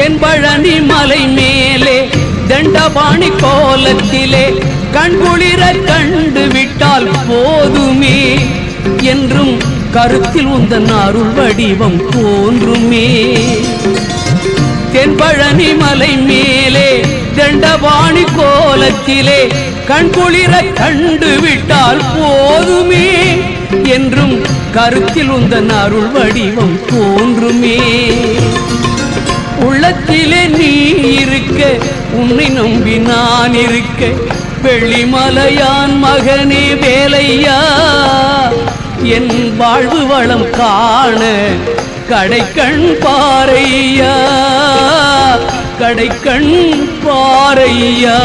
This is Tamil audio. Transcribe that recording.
தென்பழனி மலை மேலே தண்டபாணி கோலத்திலே கண்குளிர கண்டு விட்டால் போதுமே என்றும் கருத்தில் உந்தன் அருள் வடிவம் தோன்றுமே. தென்பழனி மலை மேலே தண்டபாணி கோலத்திலே கண்குளிர கண்டு விட்டால் போதுமே என்றும் கருத்தில் உந்தன் அருள் வடிவம் தோன்றுமே. உள்ளத்திலே நீ இருக்க உன்னை நம்பி நான் இருக்க வெள்ளிமலையான் மகனே வேலையா என் வாழ்வு வளம் காண கடைக்கண் பாரையா கடைக்கண் பாரையா.